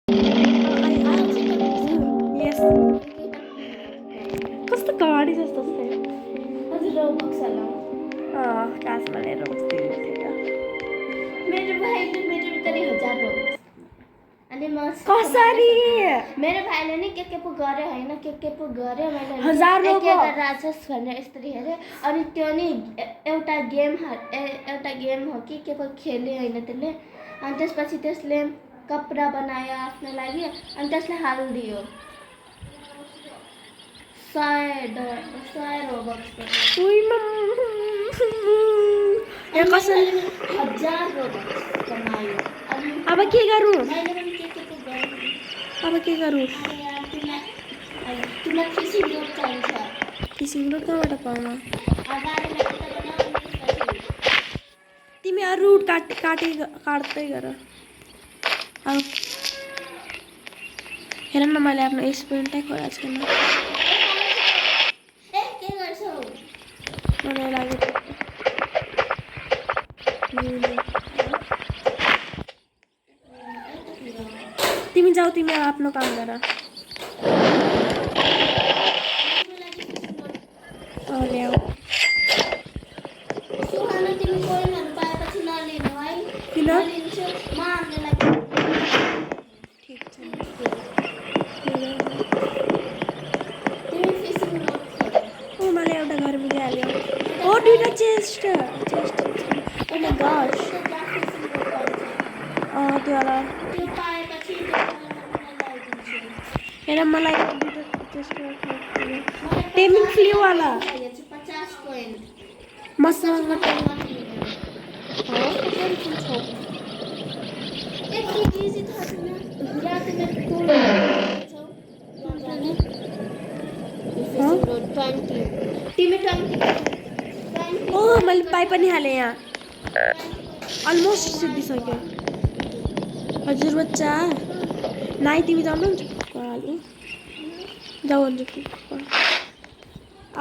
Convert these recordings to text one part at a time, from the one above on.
यस कस्तो गाडी जस्तो छ हजुर रोबक्स हालौँ क्लासमा लिएर बस्दिनु थियो मेरो भाइले मेरो कति 1000 रोबक्स अनि म कसरी मेरो भाइले नि के पो गरे हैन के पो गरे मैले 1000 के रोबक्स राक्षस भनेर यस्तरी हेरे अनि त्यो नि एउटा गेम हो कि के पो खेले हैन त्यसले अनि त्यसपछि त्यसले कपडा बनायो आफ्नो लागि अनि त्यसले हाल्दियो 100 रोबक्स या कसरी 1000 रोबक्स कमायो अनि अब के गरौँ मैले पनि के पो गरे अब के गरौँ तिमीलाई फिसिङ रोड चाहिन्छ फिसिङ रोड कहाँबाट पाउँ अगाडि त बनाउनु तिमी अरू रुट काट्दै गर अब हेर न मैले आफ्नो एक्सपिरियन्सै खोला छैन ए के गर्छौ मलाई लाग्यो तिमी जाऊ तिमी आफ्नो काम गर ल्याऊ सुहाना तिमी कोइनहरु पाएपछि नलिनु है किन लिन्छु म आफ्नो लागि ठीक छ तिमी फिसिङ रोड ओ मलाई एउटा घर मिलिहाल्यो ओ दुईटा चेस्ट ओ माय गॉश त्यो होला त्यो पाएपछि हेर मलाई दुईटा चेस्ट टेमिङ फ्लीवाला 50 कोइन मसँग एक इजी था तिमी या तिमी कोड छौ जाने फिसिङ रोड 20 तिमी 20 ओ मैले पाइ पनि हालेँ यहाँ अलमोस्ट सिद्धिसक्यो हजुर बच्चा नाइ तिमी जानु आलु जाऊ अन्जु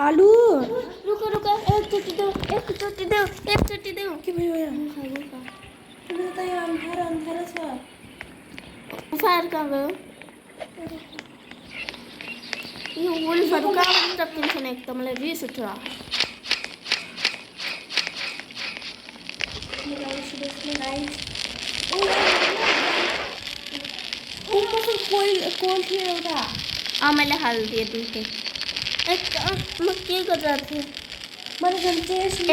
आलु रुको एकचोटि देऊ के भयो यहाँ तिम्रो त यहाँ अन्धार छ फायर कहाँ गयो यो वुल्फहरू कहाँबाट टप्किन्छन् एक त मलाई रिस उठ्यो कोल थियो एउटा मैले हालिदिएँ दुइटै एक म के गरिरहेको थिएँ मैले झन् चेस्ट ए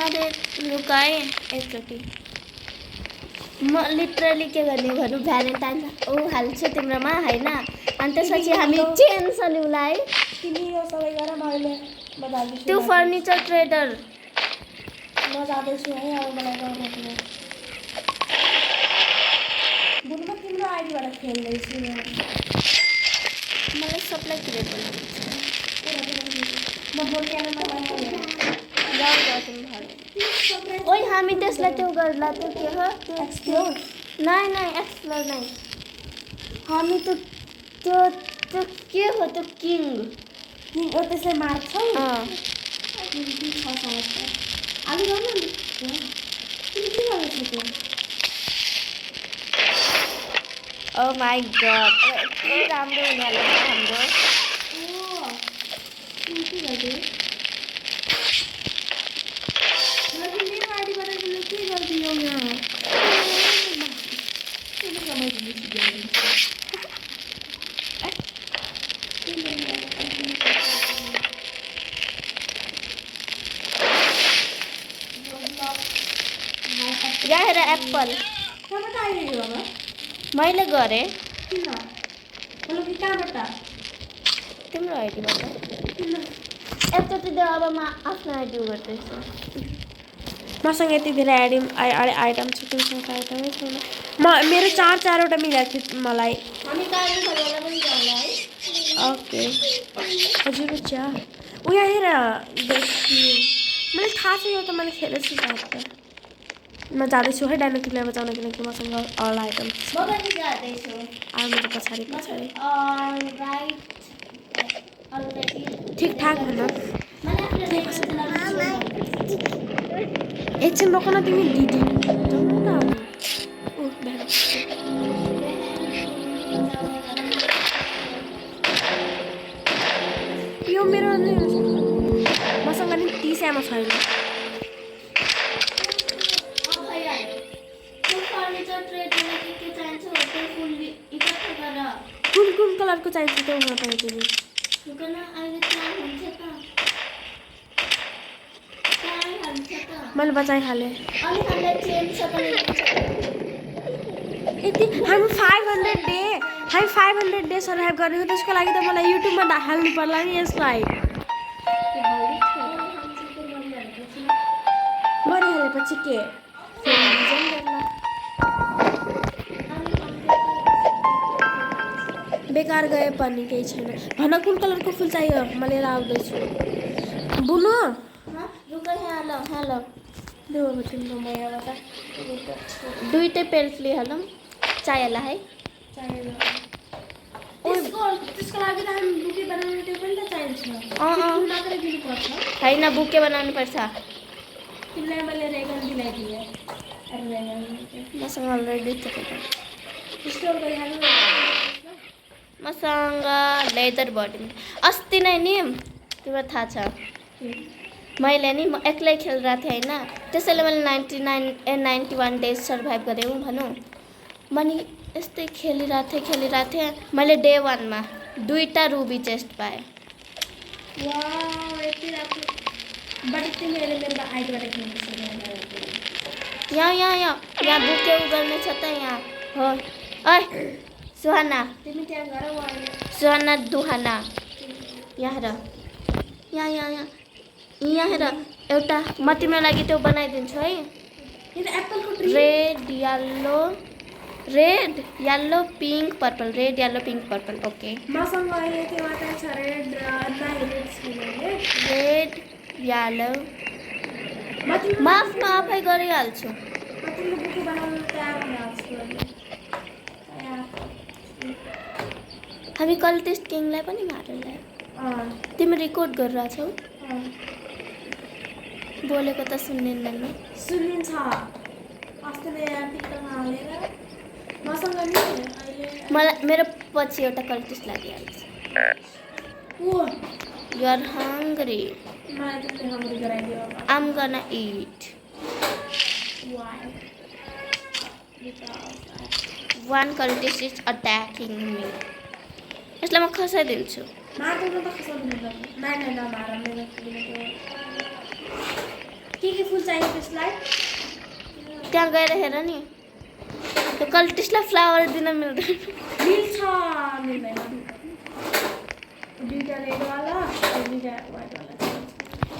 अरे लुकाएँ एकचोटि म लिटरली के गर्ने भनौँ भ्यालेन्टाइन ओ हाल्छु तिम्रोमा होइन अनि त्यसपछि हामी चेन सल्यौँला है तिमी यो सबै गर मैले म जाँदैछु त्यो फर्निचर ट्रेडर म जाँदैछु है अब मलाई गाउँमा बुनमा तिम्रो आइडीबाट खेल्दैछु मलाई सबलाई क्रिएट बनाउनु म बोल्केनमा ओइ हामी त्यसलाई त्यो गर्ला त्यो के हो एक्सप्लोर नाइ एक्सप्लोर नै हामी त त्यो के हो त्यो किङ त्यसलाई मार्छौ आलु गर्नु नि तिमी के गर्दैछौ त्यो ओ माई गॉड यति राम्रो हुनेवाला छ हाम्रो तिमी के गर्दै मेरो आइडीबाट तिमीले के गरिदियौ यहाँ यहाँ हेर एप्पल कहाँबाट आइरहेको बाबा मैले गरेँ किन मतलब कि कहाँबाट तिम्रो आइडीबाट एकचोटि देऊ अब म आफ्नो आइडी गर्दैछु मसँग यति धेरै आइटम छ तिमीसँग आइटमै छैन मेरो चारवटा मिलेको थियो मलाई हामी गाडी खरेर पनि जाउँला है ओके हजुर बच्चा यहाँ हेर मलाई थाहा छ यो त मैले खेलेछु त म जाँदैछु है डाइनोकिललाई बचाउन किनकि मसँग अल आइटम म पनि जाँदैछु मेरो पछाडि राइट ठिकठाक भन एकछिन रोक न तिमी दिदी यो मेरो मसँग नि 30 एमो छैन। कुन कलरको चाहिन्छ त्यो हुन पाए तिमी? मैले बचाइहालेँ। यति हामी 500 डे सर्भाइभ गर्ने हो, त्यसको लागि त मलाई युट्युबमा हाल्नु पर्ला नि यसलाई। मरिहालेपछि के बेकार गए पनि केही छैन। भन कुन कलरको फुल चाहियो, म लिएर आउँदैछु। बुनु दुईटै पेल्ट लिइहालौँ। चाहिएला है त्यसको लागि त हामी बुके बनाउने त्यो पनि त चाहिन्छ। मात्रै दिनुपर्छ होइन, बुके बनाउनु पर्छ। तिमीलाई मैले रेगन दिलाइदिएँ। मसँग अलरेडी स्टोर गरिहाल्नु। मसँग लेदर बडी अस्ति नै नि तिमीलाई थाहा छ मैले नि म एक्लै खेलिरहेको थिएँ होइन, त्यसैले मैले 91 डेज सर्भाइभ गरेँ भनौँ। म नि यस्तै खेलिरहेको थिएँ। मैले डे 1 मा 2टा रुबी चेस्ट पाएँ। यहाँ बुके गर्ने छ त यहाँ हो। ओइ सुहाना दुहाना यहाँ हेर एउटा म तिम्रो लागि त्यो बनाइदिन्छु है। Red yellow pink purple okay. मसँग अहिले के मात्रै छ रेड येल्लो। म आफ्नो आफै गरिहाल्छु। हामी कल्टिस्ट किङलाई पनि मारेर तिमी रेकर्ड गरिरहेछौ। बोलेको त सुनिन्छ। मलाई मेरो पछि एउटा कल्टिस्ट लागिहाल्छ। You are hungry. I'm gonna eat. Why? One cultist is attacking me. यसलाई म खसाइदिन्छु। के फुल चाहियो त्यसलाई? त्यहाँ गएर हेर नि, त्यो कल्टिस्टलाई फ्लावर दिन मिल्दैन। मिल्छ मिल्दैन। दुईटा रेडवाला दुईटा व्हाइटवाला।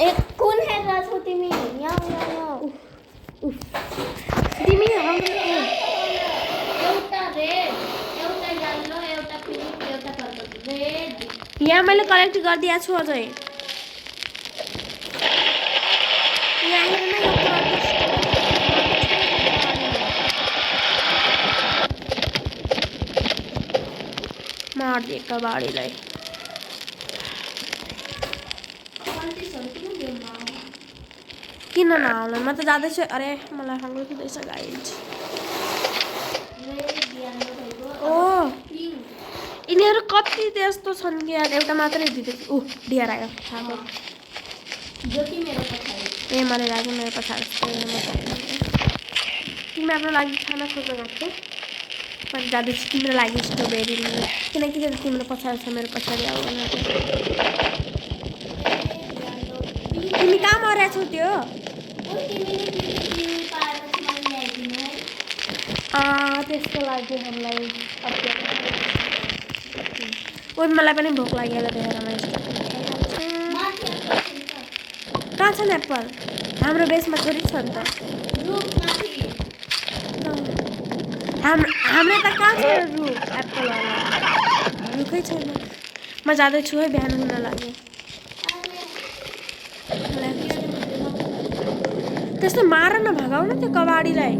ए कुन हेरेर छौ तिमी? यहाँ तिमी हाम्रो एउटा रेड एउटा येल्लो एउटा पिङ्क एउटा पर्पल। रेड यहाँ मैले कलेक्ट गरिदिएको छु अझै। यहाँ हेर न मार्दिए कबाडीलाई। किन नआउला? म त जाँदैछु। अरे मलाई हङ्ग्री हुँदैछ गाइज। ओ यिनीहरू कति त्यस्तो छन् कि यार, एउटा मात्रै दिँदैछु। डियर आयो खाएको। ए मलाई लाग्यो मेरो पछाडि तिमी आफ्नो लागि खाना खोज्न गएको थियौ। म जाँदैछु तिम्रो लागि स्ट्रबेरी लिन, किनकि तिम्रो पछाडि छ मेरो पछाडि आऊ। तिमी कहाँ मरेछौ त्यो? त्यसको लागि हामीलाई मलाई पनि भोक लाग्यो देखेर कहाँ छन् एप्पल? हाम्रो बेसमा थोरै छ नि त। हाम्रो त कहाँ छ रुख एप्पलवाला? रुखै छैन। म जाँदैछु है, बिहान हुन लाग्यो। त्यसले मार न, भगाउन त्यो कबाडीलाई।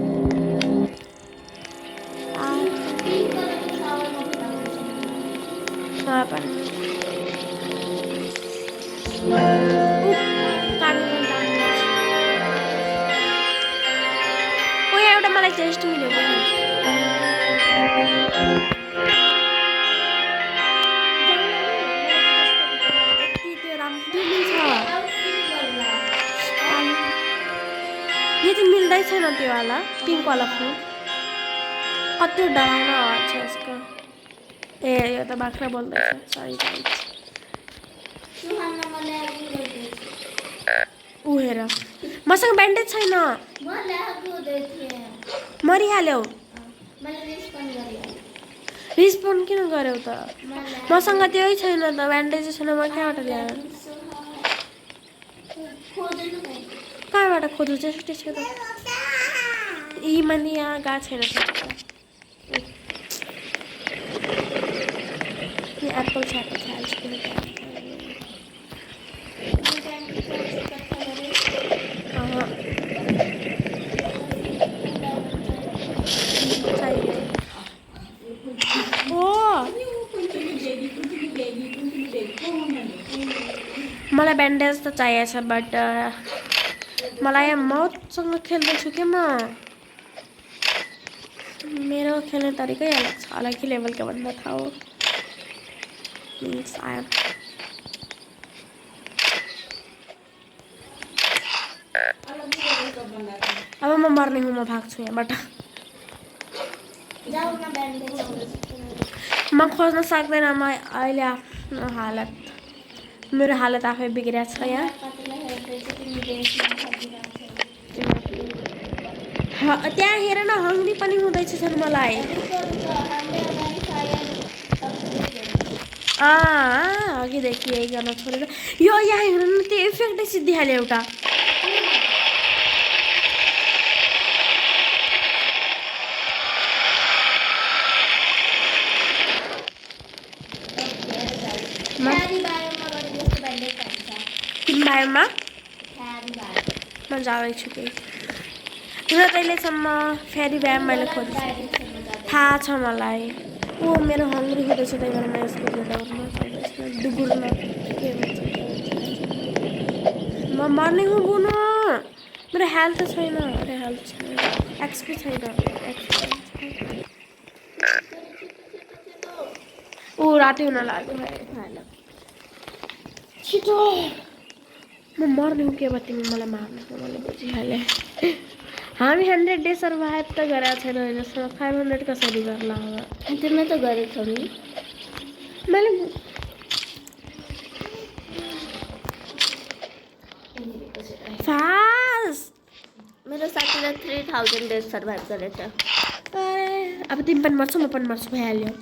एउटा मलाई टेस्ट मिल्यो। ना त्यो वाला पिंक वाला फूल कति डरावना आवाज छ यसको ए यो त बाख्रा बोल्दैछ सरी सुहाना मलाई ऊ हेर मसँग ब्यान्डेज छैन मलाई आगो थिए मरिहाल्यौ मैले रिस्पोन्ड गरेँ रिस्पोन्ड किन गर्यौ त मसँग त्यही छैन त ब्यान्डेज छैन म कहाँबाट ल्याएर कहाँबाट खोज्नु चाहिँ त्यसको त यी मैले यहाँ गएको छैन एप्पल छ मलाई ब्यान्डेज त चाहिएको छ बट मलाई यहाँ मौतसँग खेल्दैछु के म मेरो खेल्ने तरिकै अलग छ अलग लेभलको भन्दा थाहा हो मिन्स आई एम अब म मर्ने हुँ म भाग्छु यहाँबाट म खोज्न सक्दैन म अहिले आफ्नो हालत मेरो हालत आफै बिग्रिएको छ यहाँ त्यहाँ हेर न हङ्ग्री पनि हुँदैछ छन् मलाई अघिदेखि यही गर्न छोडेर यो यहाँ हेर्नु न त्यो इफेक्टै सिद्धिहाल्यो एउटा तिन बायोमा म जाँदैछु कि तिम्रो तैलेसम्म फेरि व्यायाम मैले खोजिसकेँ थाहा छ मलाई ऊ मेरो हङ्ग्री हुँदैछ त्यही भएर म यसको दौड्न सक्दैछु डुबुर्न के भन्छ म मर्ने हुँ बुनु मेरो हेल्थ छैन अरे हेल्थ छैन एक्सपी छैन ऊ राति हुन लाग्यो छिटो म मर्ने हो के भयो तिमी मलाई मार्नु मैले बुझिहालेँ हामी 100 डे सर्भाइभ त गरेको छैन अहिलेसम्म 500 कसरी गर्ला अब तिमीले त गरेको नि मैले फास्ट मेरो साथीले 3000 डेज सर्भाइभ गरेछ अब तिमी पनि मर्छौ म पनि मर्छु भइहाल्यो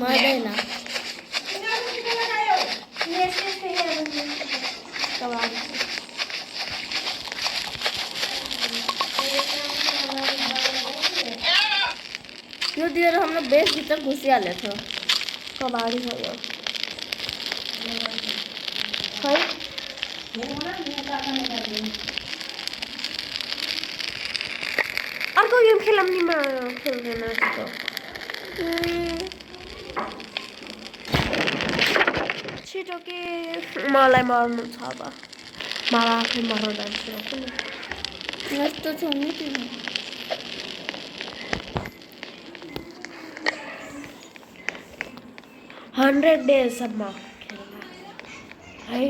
मर्दैन यो दिएर हाम्रो बेस भित्र घुसिहाल्यो थियो कबाडी हो यो है अर्को गेम खेलौँ नि म खेल्दैन छिटो के मलाई मर्नु छ अब मलाई आफै मर्न जान्छु यस्तो छ नि तिमी 100 डेजसम्म है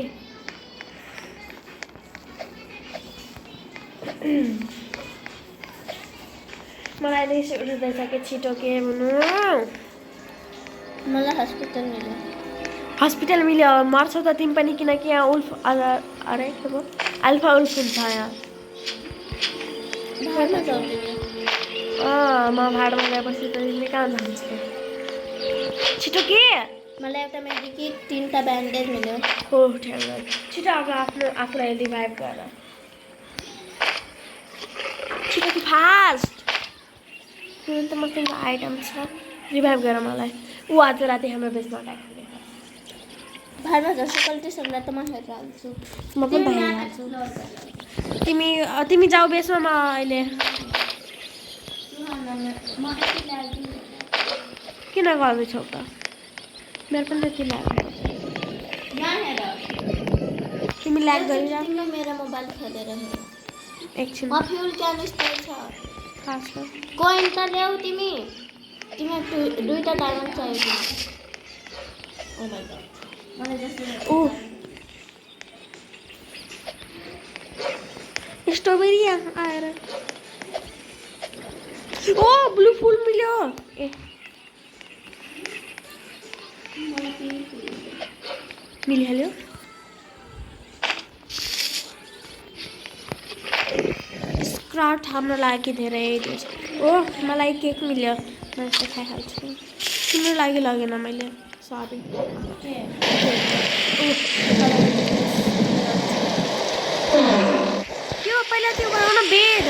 मलाई रिस उठ्दैछ कि छिटो के भन्नु मलाई हस्पिटल मिल्यो हस्पिटल मिल्यो मर्छौ त तिमी पनि किनकि यहाँ उल्फ अरे के भयो अल्फा उल्फ हुन्छ यहाँ भाडमा जाऊ म भाडमा गएपछि त तिमीले कहाँ जान्छौ छिटो के मलाई एउटा मेडिकिट 3टा ब्यान्डेज मिल्यो हो ठ्याङ्ग छिटो अब आफूलाई रिभाइभ गर छिटो कि फास्ट किन त मसँग आइटम छ रिभाइभ गर मलाई ऊ आज राति हाम्रो बेसमा अट्याक हुने भाडमा जस्तो कल्टीसँग त म हेरेर हाल्छु म पनि भइहाल्छु तिमी जाऊ बेसमा म अहिले किन गर्दैछौ त मेरो पनि त्यति लाग्यो यहाँ हेर तिमी ल्याग एकचोटि गरिराख तिमीले मेरो मोबाइल खोलेर हेर एकछिन म फ्युल क्यानिस्टर छ थाहा छ कोइन त ल्याऊ तिमी दुईटा डायमन्ड चाहियो ओ माय गॉड मलाई जस्तो ओ स्ट्रॉबेरी आएर ओ ब्लू फुल मिल्यो ए मिलिहाल्यो स्क्राउट हाम्रो लागि धेरै दिएछ ओ मलाई केक मिल्यो म यसो खाइहाल्छु तिम्रो लागि लगेन मैले सरी त्यो पहिला त्यो बनाउन बेड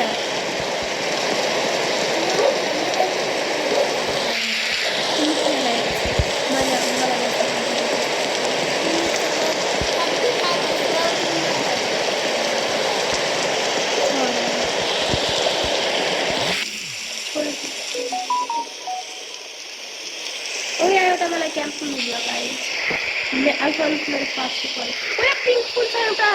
ओ यहाँ एउटा मलाई क्याम्प मिल्यो गाइस अल्फान्स मेरो पासको पऱ्यो ओ यहाँ पिङ्क फुल छ एउटा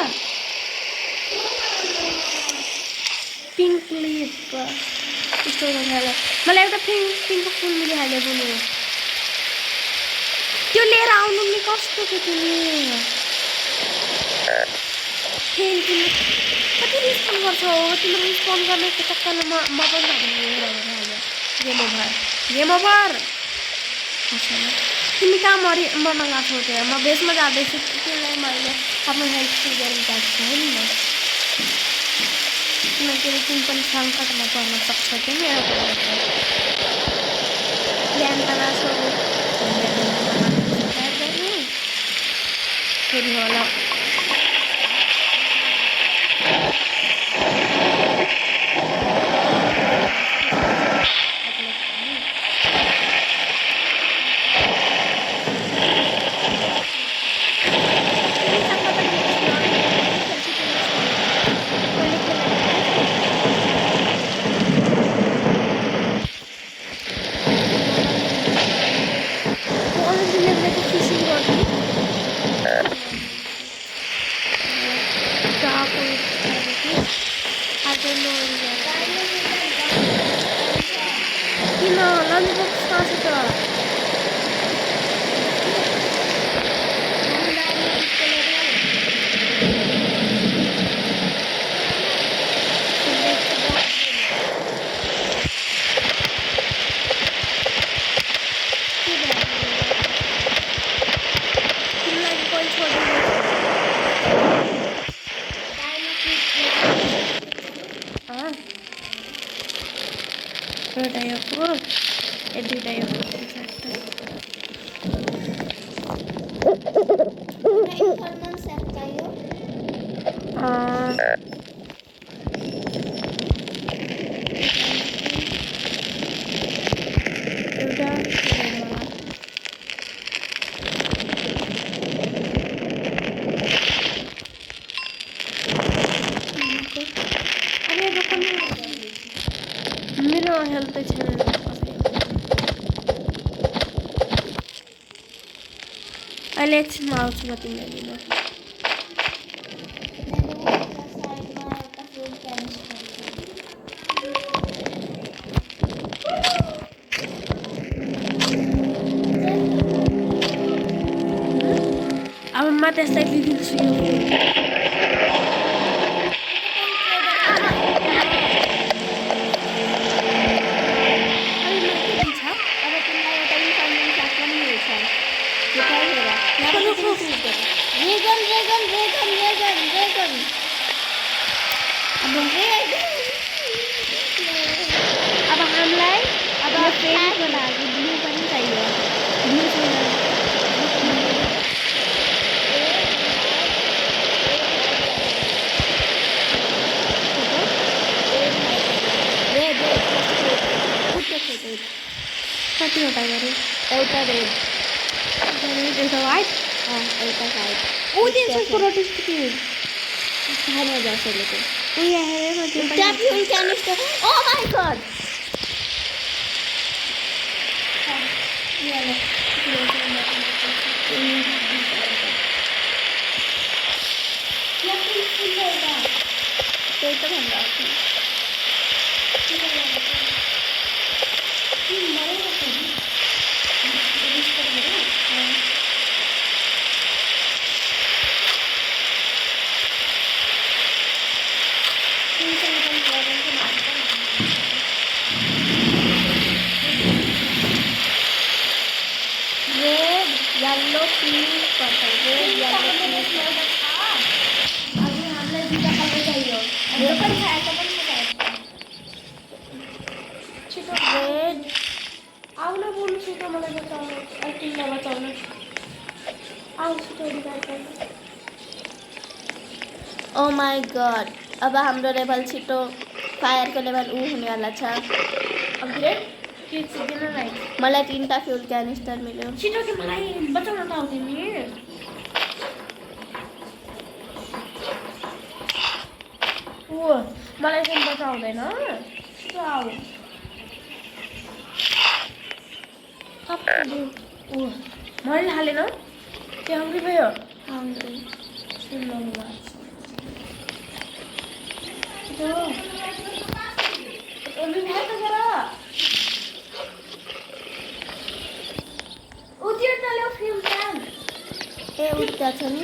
पिङ्क लिफ यस्तो भइहाल्यो मलाई एउटा पिङ्क फुल मिलिहाल्यो बुनु त्यो लिएर आउनु नि कस्तो थियो तिमी कति रिस्पोन्ड गर्छौ तिम्रो रिस्पोन्ड गर्ने चक्करमा म पनि गेम ओभर तिमी कहाँ मर्न गएको छौ त्यहाँ म बेसमा जाँदैछु त्यसलाई मैले आफ्नो हेल्थ फिगर गएको छु नि म किनकि तिमी पनि सङ्कटमा पर्न सक्छ कि मेरो बिहान त नाच्छौ फेरि होला किन लन्च बक्स कहाँ छ त एउटा यो ए दुईटा यो एउटा मेरो हेल्थ छैन अहिले एकछिनमा आउँछु म तिमीलाई लिन अब म त्यसलाई लिदिन्छु यो अब हामीलाई अब फेरिको लागि ब्लू पनि चाहियो ब्लू छैन कतिवटा गऱ्यो एउटा रेड एउटा वाइट एउटा साइड ऊ त्यसको रोटिस्टिक खाने जसोले ऊ यहाँ हेरेर त्यो Tap fuel canister. Oh my god! त्यही त भन्दा red yellow pink purple red yellow pink अभी हमने दूसरा कलर चाहिए ये पण खायचा छिटो रेड आउन बोल्नु छिटो मलाई बचाउनु तिमीलाई बचाउनु आउ छिटो रिभाइभ गर्नु ओ माय गॉड अब हाम्रो लेभल छिटो फायरको लेभल ऊ हुनेवाला छ अपग्रेड के सिक्दैन राइट मलाई 3टा फ्युल क्यानिस्टर मिल्यो छिटो कि मलाई बचाउन त आउँदैन नि ओ मलाई चाहिँ बचाउँदैन छिटो आऊ ओ मैले हालेन त्यो हङ्ग्री भयो हङ्ग्री ए उता छ नि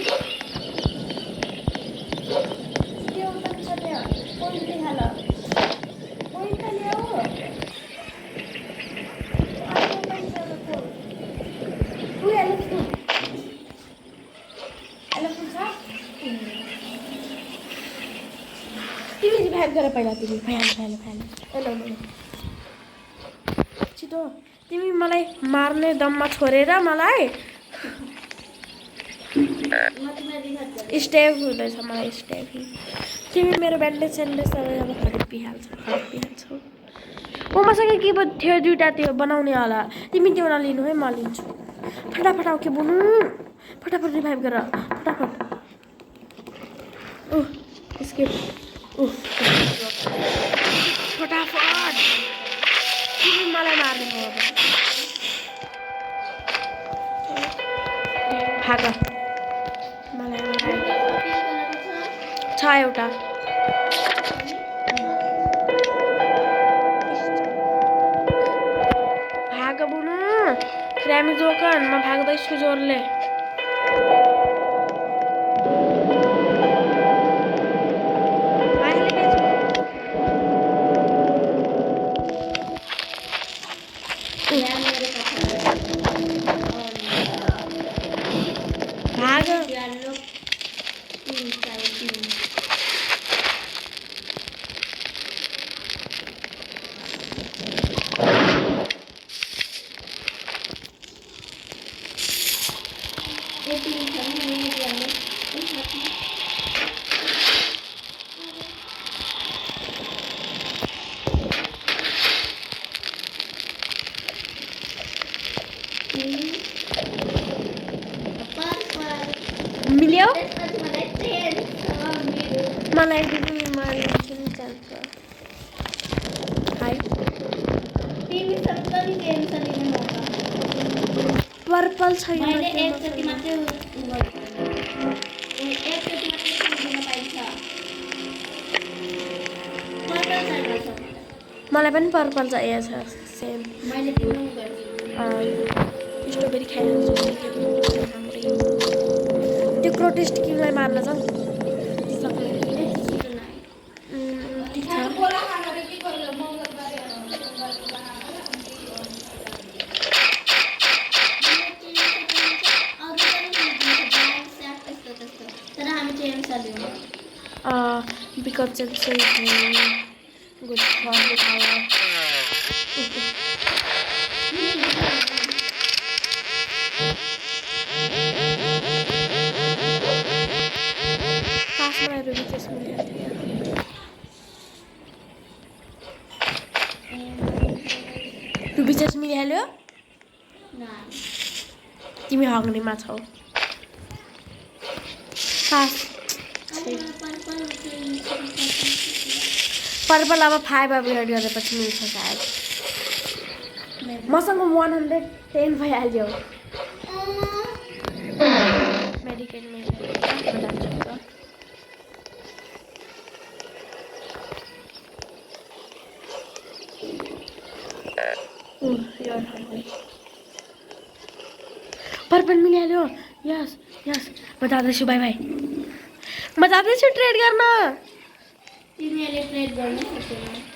तिमी रिभाइभ गर पहिला तिमी फाइल छिटो तिमी मलाई मार्ने दममा छोडेर मलाई स्टेप हुँदैछ मलाई स्टेप तिमी मेरो ब्यान्डेज सेन्डेज सबै अब खरिदिइहाल्छौ ओ मसँग के थियो दुईवटा त्यो बनाउने होला तिमी त्यो नलिनु है म लिन्छु फटाफट आऊ के बुनु फटाफट रिभाइभ गर फटाफट ओह स्किप ओह फटाफट तिमी मलाई मार्ने हो भाग मलाई छ एउटा भाग बुनु हामी जोकन म भाग्दैछु जोरले भाग मिल्यो मलाई दिदी मार्नु चाहन्छ हाय पर्पल छैन मलाई पनि पर्पल चाहिएको छ सेम स्ट्रबेरी खाइहाल्छु त्यो प्रोटेस्ट किङलाई मार्न जाउँ ठिक छ because it's so good for the power. Fast my ruby just ruby just मिलिहाल्यो तिमी हङ्ग्रीमा छौ पर्पल अब 5 अपग्रेड गरेपछि मिल्छ सायद मसँग 110 भइहाल्यो मेडिकेट पर्पल मिलिहाल्यो यस यस म जाँदैछु बाई बाई म जाँदैछु ट्रेड गर्न तिमीले ट्रेड गर्न सक्दैन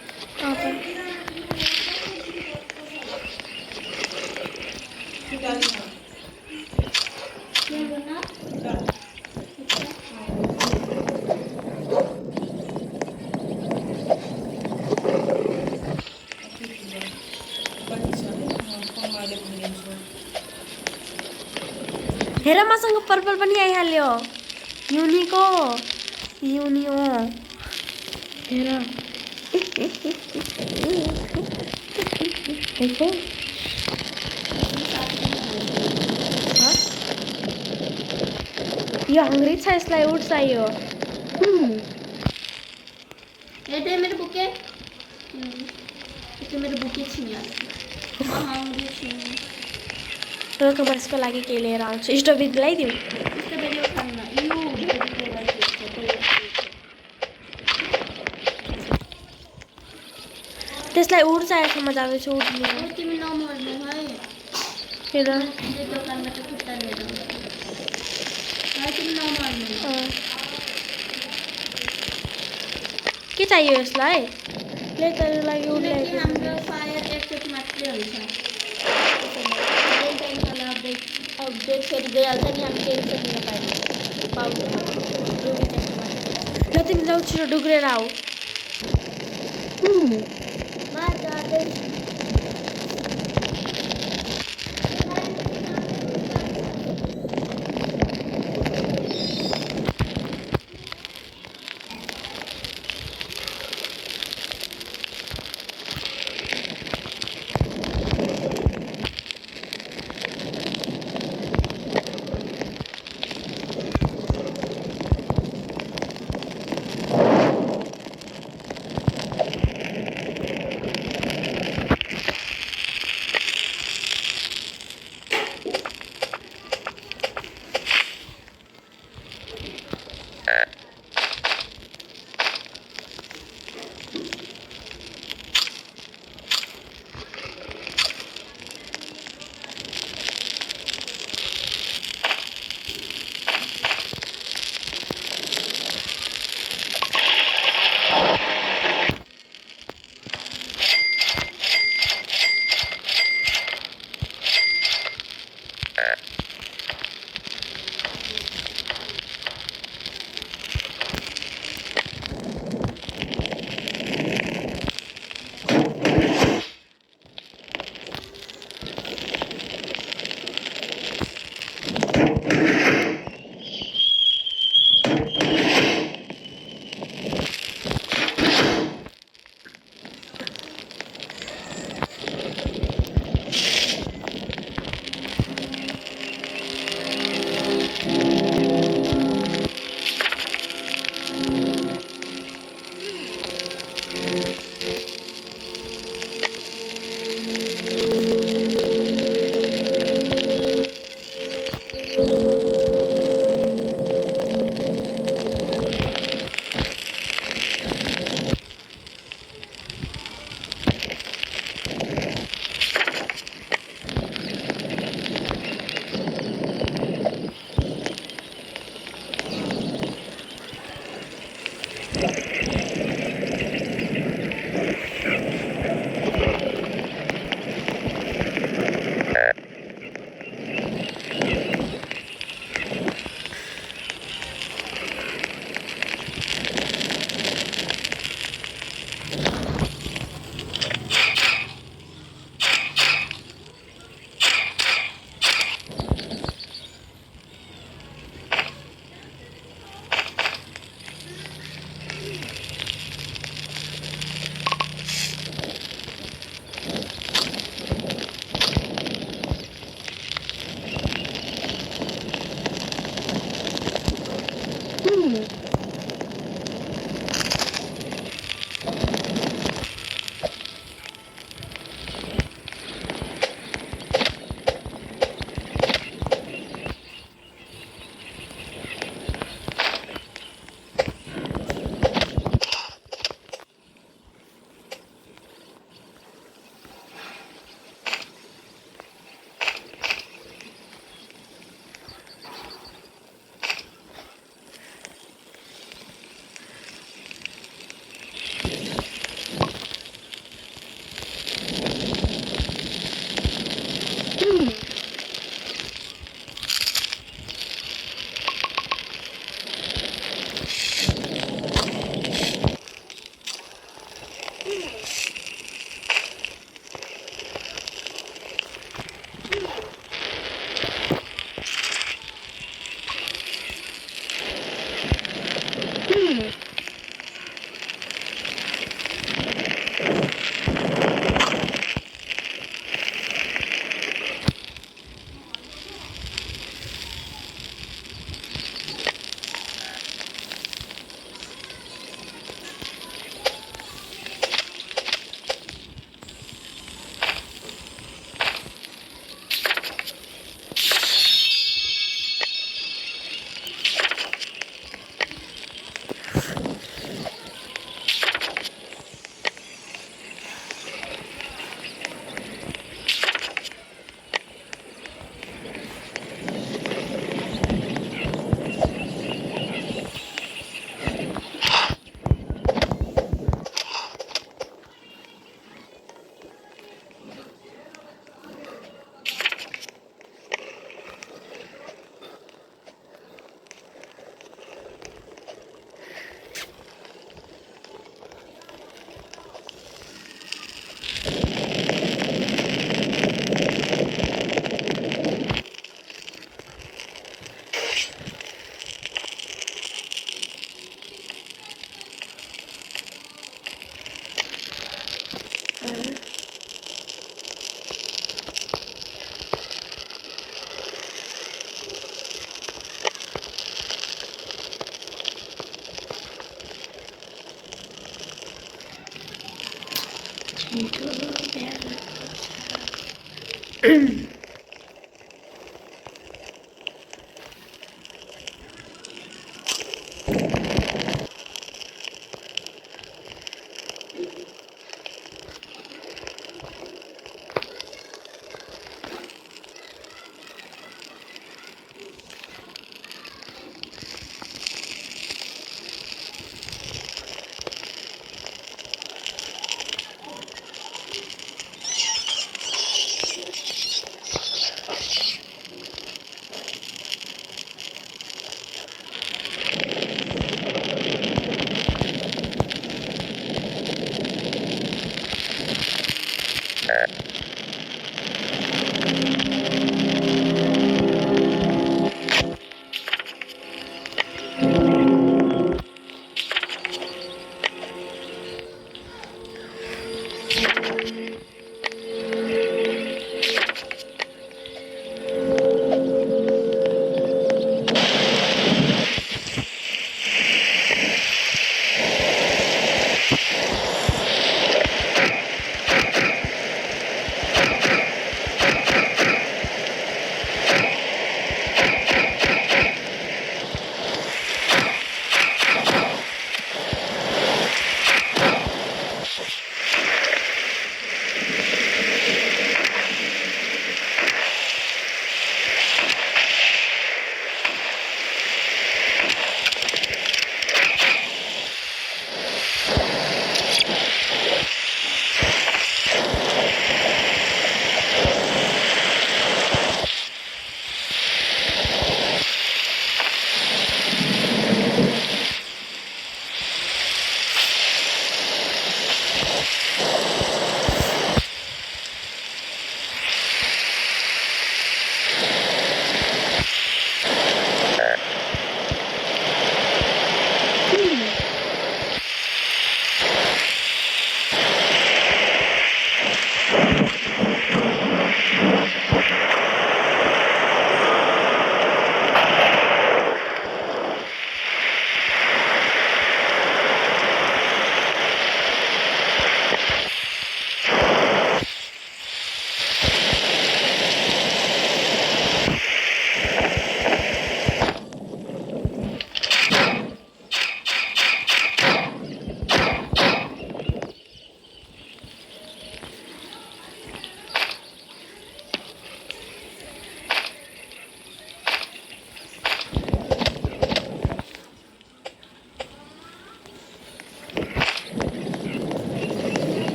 हेर मसँग पर्पल पनि आइहाल्यो युनिको युनियो हेर देखो यो हङ्ग्री छ यसलाई उठ चाहियो ये मेरे बुके तो मेरे बुके छीन यार हंग्री छीन रोक म यसको लागि के लिएर आउँछु स्ट्रबेरी ल्याइदिउँ स्ट्रबेरी खान्न त्यसलाई उड चाहिएको म जाँदैछु उठ तिमी नमर्नु है हेर यो दोकानबाट खुट्टा लिएर है तिमी नमर्नु के चाहियो यसलाई ले तेरो लागि उड ल्याइदिउँ हाम्रो फायर एकचोटि मात्रै हुन्छ अपडेट फेरि गइहाल्छ नि हामी टेन्सन लिन पाउँदैन ल तिमी जाऊ छिटो डुग्रेर आऊ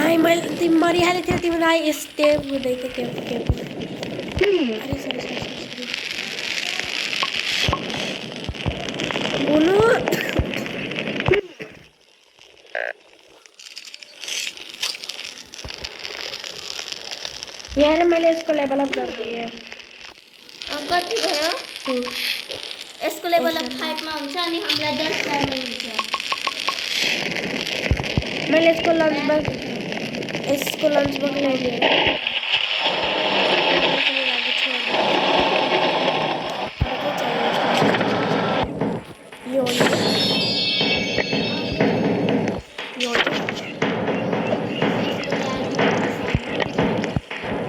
नाही मैले तिमीहरू हालेको थियो तिमीलाई स्टेप हुँदै थियो के अरे सरी बोल्नु यहाँ मैले यसको लेभल अप गरिदिएँ कति भयो यसको लेभल अप 5 मा हुन्छ अनि हामीलाई 10 डायमन्ड हुन्छ मैले इसको लंच बॉक्स ले लिया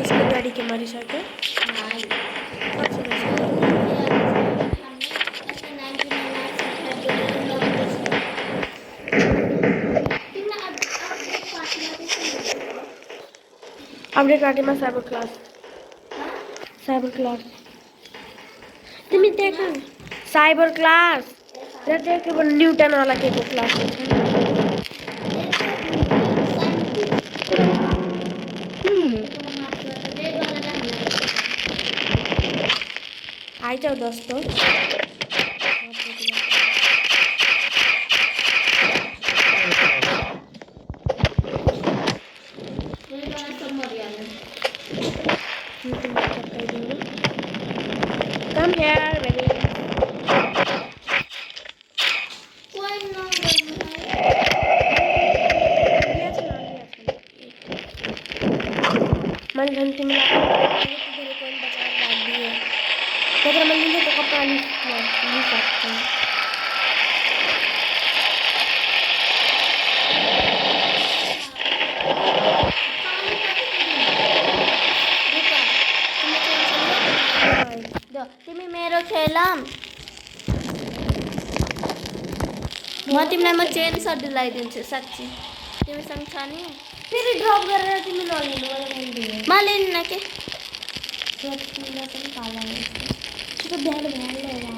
इसको गाड़ी के मारी सके अपडेट पार्टी में साइबर क्लास तिमी देखो साइबर क्लास देखो न्यूटन वाला के क्लास आई जाओ दोस्तों I'm here, baby. कोई ना मन घंटी मिला तेरे कोई बचा डाल दिए अगर मन नहीं तो कपड़ा नहीं सकते तिमी मेरो खेलम म तिमीलाई म चेन सर्ट दिलाइदिन्छु साँच्ची तिमीसँग छ नि फेरि ड्रप गरेर तिमी नलिनु मलाई म लिन्न के तिमीलाई पनि काला छिटो बिहान भइहाल्यो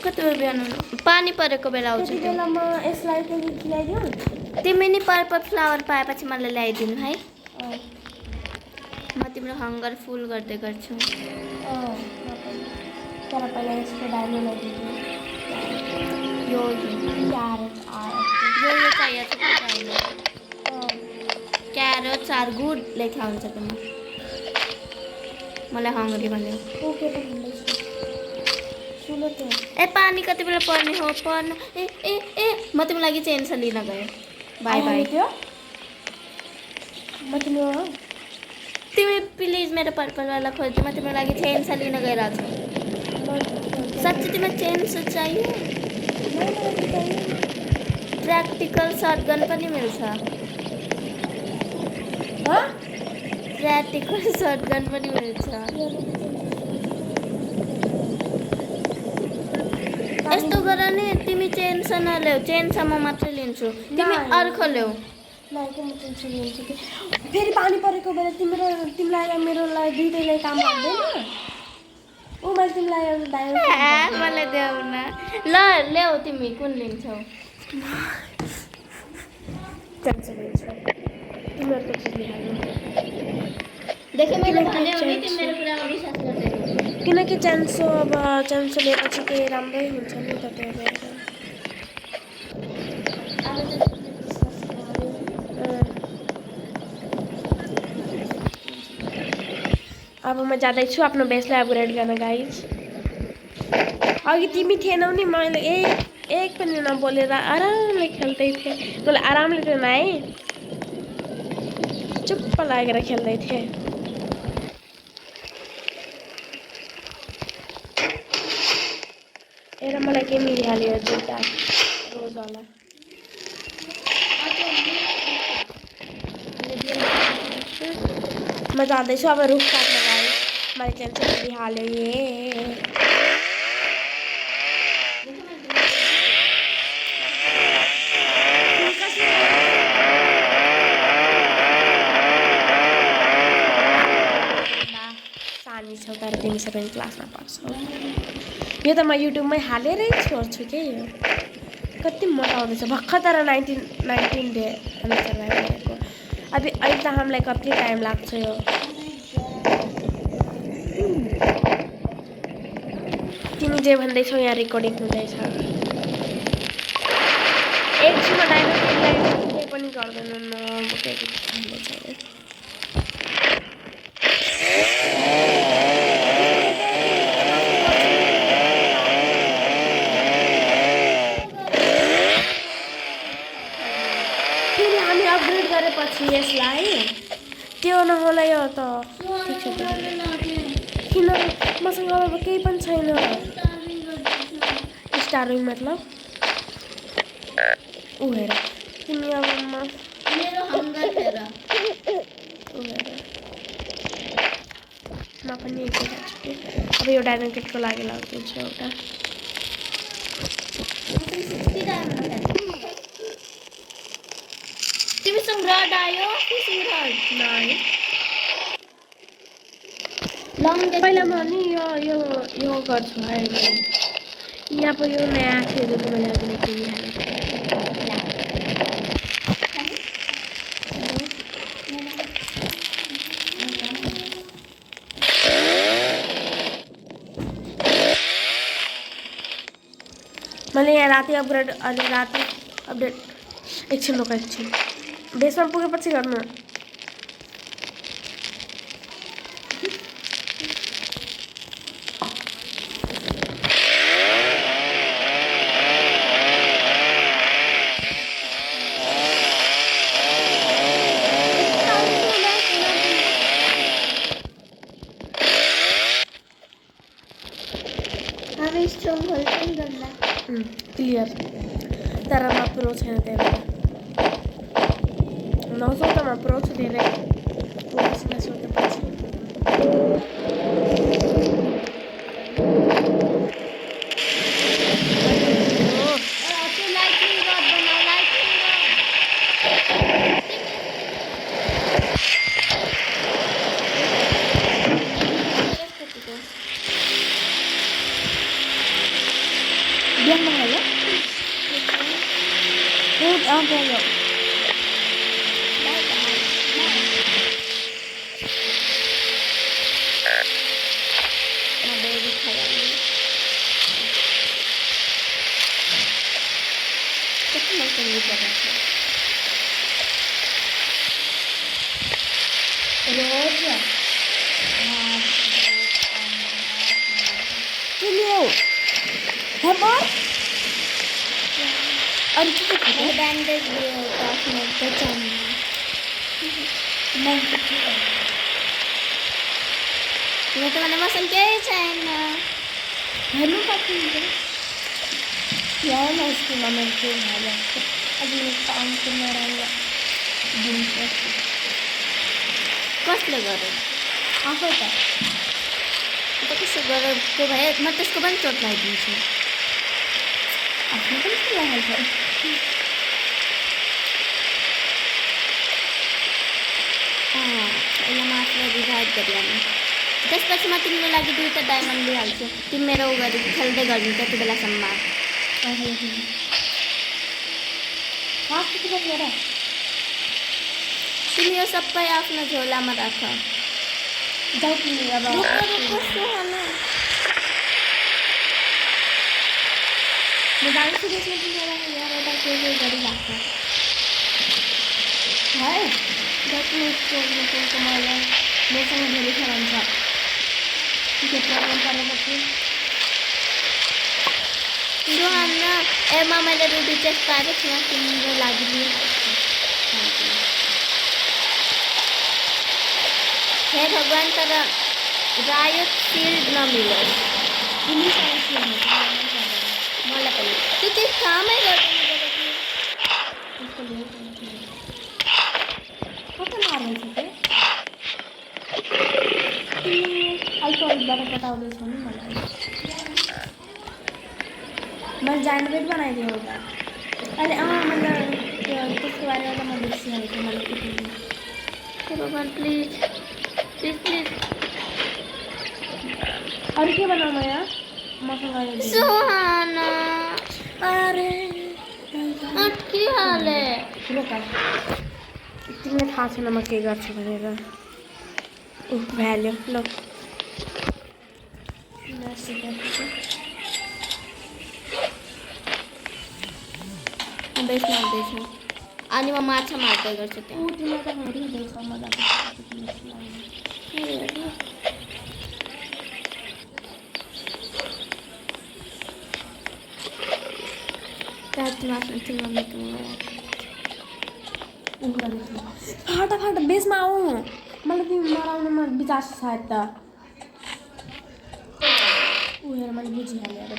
कति बेला बिहान पानी परेको बेला आउँछु त्यति बेला म यसलाई पनि खिलाइदिउँ तिमी नि पर्पल फ्लावर पाएपछि मलाई ल्याइदिनु है म तिम्रो हङ्गर फुल गर्दै गर्छु तर पहिला यसको डायनो लगाइदिन्छु यो क्यारेट चाहिएको छ डायनो क्यारेट्स आर गुड लेखा हुन्छ तिमी मलाई हङ्ग्री भन्यो ओके सुन त ए पानी कति बेला पर्ने हो पर्न ए ए ए म तिम्रो लागि चेन्स लिन गएँ बाई बाई म तिम्रो तिमी प्लिज मेरो पर्पलवाला खोज्दै म तिम्रो लागि चेन्स लिन गइरहेको छु साँच्ची तिमीलाई चेन्स चाहियो प्रैक्टिकल शॉटगन पनि मिल्छ प्रैक्टिकल शॉटगन पनि मिल्छ यस्तो गर नि तिमी चेन्स नल्याऊ चेन्स म मात्रै लिन्छु तिमी अर्को ल्याऊ फेरि पानी परेको बेला तिमीलाई मेरो लागि दुईटैलाई काम गर्दैन ऊ मैले तिमीलाई मलाई देऊ न ल ल्याऊ तिमी कुन लिन्छौ तिमीहरूको चिज निकाल्नु देखे मैले भन्यो भने तिमी मेरो कुरामा विश्वास गर्दैनौ किनकि चान्सो लिएपछि केही राम्रै हुन्छ नि त त्यही भएर अब म जाँदैछु आफ्नो बेसलाई अपग्रेड गर्न गाइज अघि तिमी थिएनौ नि मैले एक पनि नबोलेर आरामले खेल्दै थिएँ मैले आरामले त नआएँ चुप्प लागेर खेल्दै थिएँ हेर मलाई के मिलिहाल्यो दुईवटा रोजवाला म जाँदैछु अब रुख काट्न गएँ मैले टेन्सन मिलिहाल्यो सानी छौ तर तिमी सबै क्लासमा पढ्छौ यो त म युट्युबमै हालेरै छोड्छु के यो कति मजा आउँदैछ भर्खर तर 19 डे सर्भाइभ गरेको अब अहिले त हामीलाई कति टाइम लाग्छ यो तिमी जे भन्दैछौ यहाँ रेकर्डिङ हुँदैछ एकछिनमा डाइरेक्टलाई केही पनि गर्दैन नबोकेको भन्दैछ गरेपछि यसलाई त्यो नहोला यो त ठिक छ किन मसँग अब केही पनि छैन स्टारिङ मतलब ऊ हेर तिमी अब मेरो हङ्गर हेर म पनि एकछिन अब यो डायनामिकको लागि लगाउँछु एउटा तिमीसँग रड आयो फिसिङ रड नाइ लङ पहिला म नि यो गर्छु है यहाँ पर यो नयाँ थियो जो मैले अघि किनिहालेको मैले यहाँ राति अपग्रेड अनि राति अपडेट एकछिन रोक एकछिन बेसमा पुगेपछि गर्नु अभी स्ट्रॉङ होल्ड पनि गर्ला क्लियर तर म प्रो छैन त्यही भएर नसोध्दामा प्रो छु धेरै प्रोसँग सोधेपछि त्यो लाइटिङ रड बनाऊ लाइटिङ बिहान भयो गयो अनि के के ब्यान्डेज आफ्नो बचाउनु यो त भने मसँग केही छैन हेर्नु सकिन्छ यहाँ स्कुलमा मेरो केही भयो अझै कामको नराम्रो दिन्छ कसले गर्यो आफै त कसो गरेको भए म त्यसको पनि चोट लगाइदिन्छु आफ्नो पनि के लगाइन्छ पहिला म आफूलाई रिभाइभ गरिहाल्नु त्यसपछि म तिम्रो लागि 2टा डायमन्ड लिइहाल्छु तिमी मेरो उ गरी खेल्दै गर्नु त्यति बेलासम्म तिमी यो सबै आफ्नो झोलामा राख जाऊ तिमी अब म जान्छु त्यसमा तिमीलाई यहाँ एउटा केही गरिराख्छ है जति सोध्नुको मलाई मसँग धेरै छ भन्छ के प्रब्लम परेपछि जोहान्ना एमा मैले रुबी चेस्ट पाएको थिएँ तिम्रो लागि हे भगवान् तर रायट फिल्ड नमिलोस् मलाई पनि त्यो चाहिँ कामै गर्दैन कता मार्दैछ के अल्कोहलबाट बताउँदैछौ नि मलाई मैले जान्डबेट बनाइदिएँ एउटा अहिले मैले त्यसको बारेमा त म बिर्सिहालेको मैले के भगवान् प्लिज प्लिज प्लिज अरू के बनाउनु यहाँ मसँग सुहाना अरे अट्किहाले तिमीलाई थाहा छैन म के गर्छु भनेर भ्याल्यु ल बेस मार्दैछु अनि म माछा मार्दै गर्छु त्यहाँ तिमीलाई त हेरिँदैछ मजाको फटाफट बेसमा आऊ मलाई तिमी मराउनुमा विचार छ सायद त हेर मैले बुझिहालेँ अब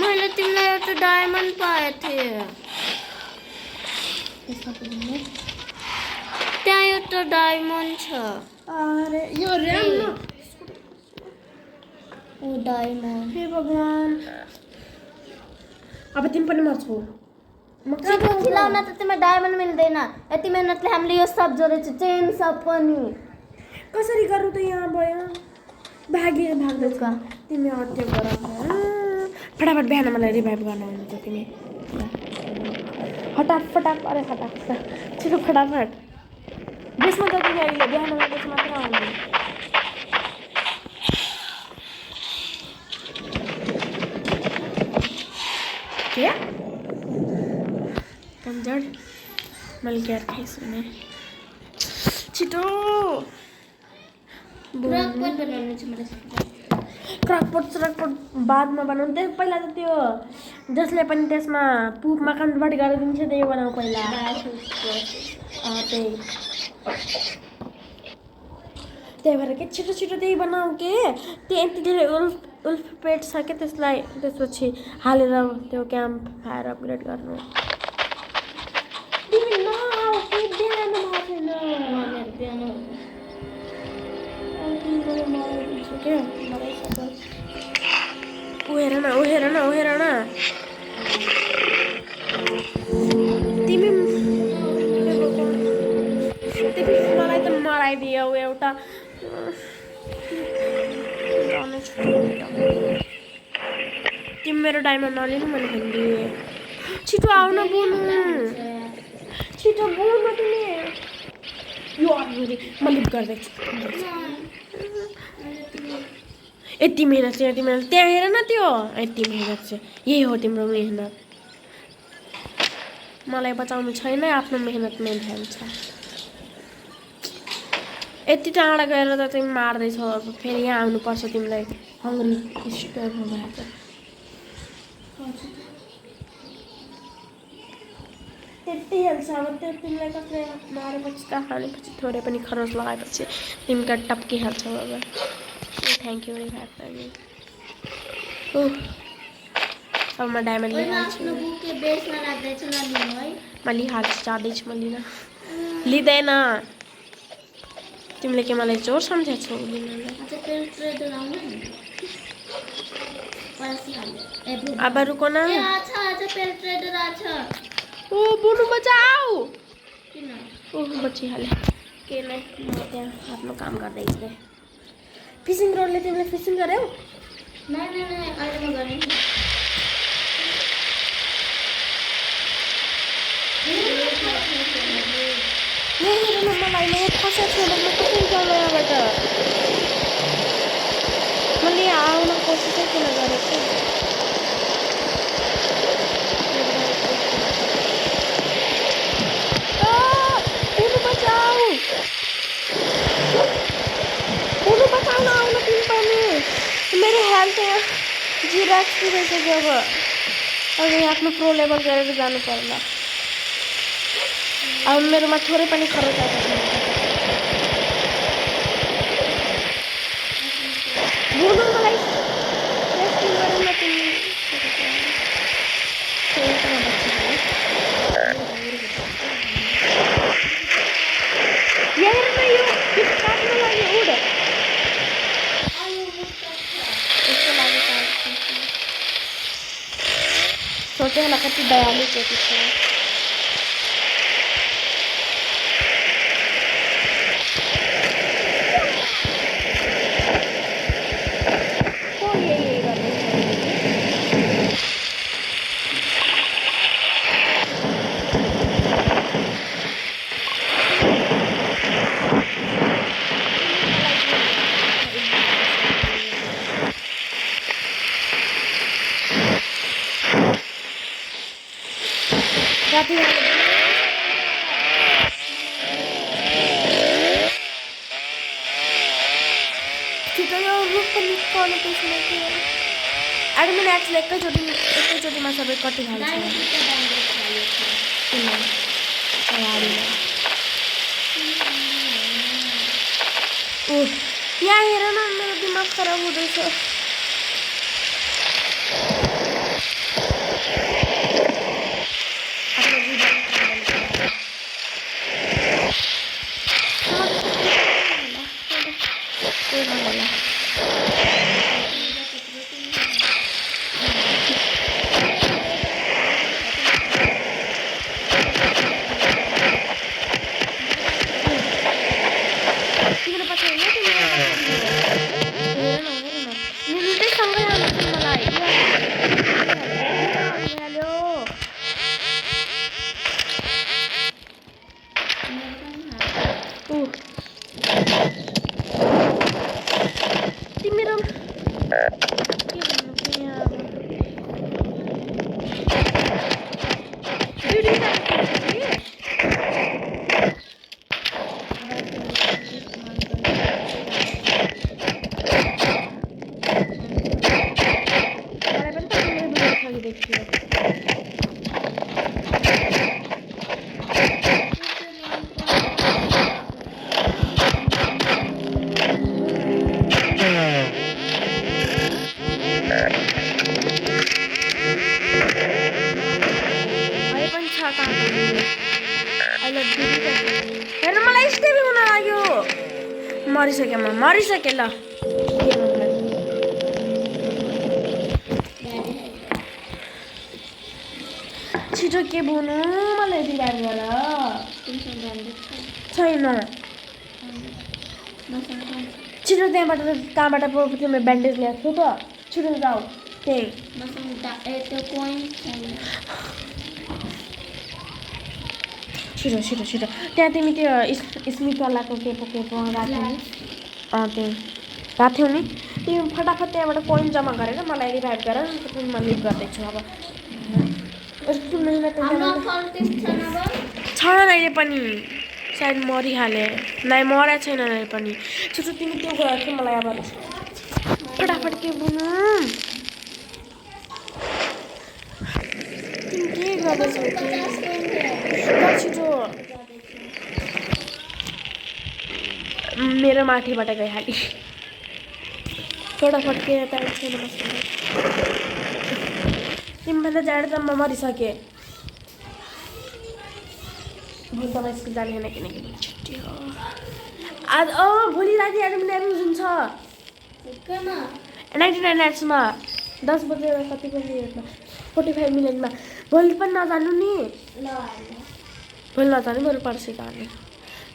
मैले तिमीलाई एउटा डायमन्ड पाएको थिएँ त्यहाँ एउटा डायमन्ड छ अरे यो राम्रो ओ डायमन्ड हे भगवान् अब तिमी पनि मर्छौ खिलाउन त तिमीलाई डायमन्ड मिल्दैन यति मेहनतले हामीले यो सब जोडेको छ चेन सब पनि कसरी गरौँ त यहाँ भयो भाग्दैछ तिमी अट्यो गर फटाफट बिहान मलाई रिभाइभ गर्न हुन्छ तिमी फटाफट अरे फटाफट छिटो फटाफट बेसमा त तिमी अहिले बिहान बेस मात्र आउनु के पन्जड मैले क्या खाइछु नि छिटो क्रकपट बादमा बनाउनु त्यो पहिला त त्यो जसले पनि त्यसमा पुपमा कन्भर्ट गरिदिन्छ त्यही बनाऊ पहिला त्यही त्यही भएर के छिटो छिटो त्यही बनाऊ के त्यो यति धेरै उल्फ पेट छ के त्यसलाई त्यसपछि हालेर त्यो क्याम्प फायर अपग्रेड गर्नु तिमी नआऊ के बिहान भएको छैन मेरो बिहान के ऊ हेर न तिमी मलाई त मराइदियो एउटा तिमी मेरो डायमन्ड नलिनु मैले भनिदिएँ छिटो आउन बोल्नु छिटो बोल्नु तिमी यो अगाडि म लिप गर्दैछु यति मेहनत त्यहाँ हेर न त्यो यति मेहनत चाहिँ यही हो तिम्रो मेहनत मलाई बचाउनु छैन आफ्नो मेहनतमा ध्यान छ यति टाढा गएर त तिमी मार्दैछौ अब फेरि यहाँ आउनुपर्छ तिमीलाई हङ्ग्री स्टोर भएर त्यति हेल्छ अब त्यो तिमीलाई कसले मारेपछि त हालेपछि थोरै पनि खरोच लगाएपछि तिमीका टप्किहाल्छौ अब थ्याङ्क यू भेरी मच अब म डायमन्ड लिइहाल्छु म लिइहाल्छु जाँदैछु म लिन लिँदैन तिमीले के मलाई चोर सम्झेछौ अब रुको न ओ बुनु बचाऊ ओह बचिहाले के नै म त्यहाँ आफ्नो काम गर्दैछु फिसिङ रोडले तिमीले फिसिङ गर्यौ मलाई फसेको छु म कसरी जानु यहाँबाट मैले आउन कोसिसै किन गरेको बचाउन आउन तिमी पनि मेरो हेल्थ यहाँ जिरो भइसक्यो अब आफ्नो प्रो लेभल गरेर जानु पर्ला अब मेरोमा थोरै पनि खरोच आएको छैन बोल्नु मलाई रेस्टिङ गरौँ न तिमी यहाँ हेर्न यो काट्नु लागि उड सोचे होला कति दयालु केटी छ एडमिन एक्सले एकैचोटिमा सबै कटिहाल्छ यहाँ हेर न मेरो दिमाग खराब हुँदैछ मरिसक्यो म मरिसक्यो ल छिटो के भन्नु मलाई रिभाइभ गर छैन छिटो कहाँबाट तिमीले ब्यान्डेज ल्याएको थियो त छिटो जाऊ त्यही छिटो छिटो छिटो त्यहाँ तिमी त्यो स्मिथवालाको के पो गएको नि त्यही गएको थियौ नि तिमी फटाफट त्यहाँबाट कोइन जम्मा गरेर मलाई रिभाइभ गर म लिभ गर्दैछु अब छैन अहिले पनि सायद मरिहाले नै मरेको छैन अहिले पनि छिटो तिमी त्यो गरेको मलाई अब फटाफट के बुनु तिमी के गर्दैछौ छिटो मेरो माथिबाट गइहाली फटाफट के टाइम छैन मसँग तिमीभन्दा ज्यादा त म मरिसकेँ भोलि त स्कुल जाने होइन किनकि छुट्टी हो आज भोलि राति एडमिन हुन्छ 99 मिनट्समा 10 बजेर कति बजी 45 मिनटमा भोलि पनि नजानु नि भोलि नजानु बरु पर्सि जाने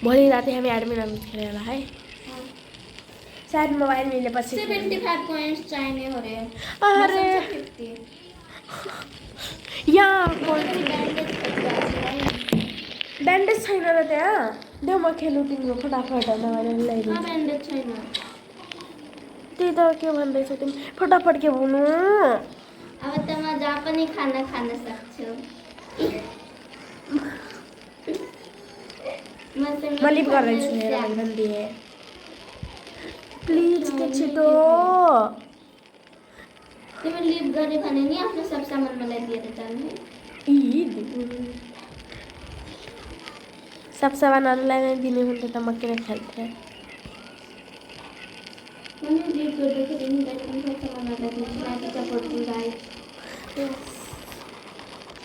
भोलि राति हामी एडमिन खेलेर होला है सायद मोबाइल मिलेपछि 75 पोइन्ट्स चाहिने हो रे अरे यहाँ ब्यान्डेज छैन र त्यहाँ देऊ म खेल्नु तिम्रो फटाफट नभएर ल्याइदिन्छु ब्यान्डेज छैन त्यही त के भन्दैछौ तिमी फटाफट के भन्नु अब त म जहाँ पनि खाना खान सक्छु म लिभ गर्दैछु हेर भनिदिए प्लिज के छिटो तिमी लिभ गरे भने नि आफ्नो सब सामान मलाई दिएर जानु ईद सब सामानहरूलाई नै दिने हुन्थ्यो त म किन खेल्थेँ मैले लिभ गर्दाखेरि नि आफ्नो सब सामानहरूलाई दिन्छु लागि सपोर्ट गाइस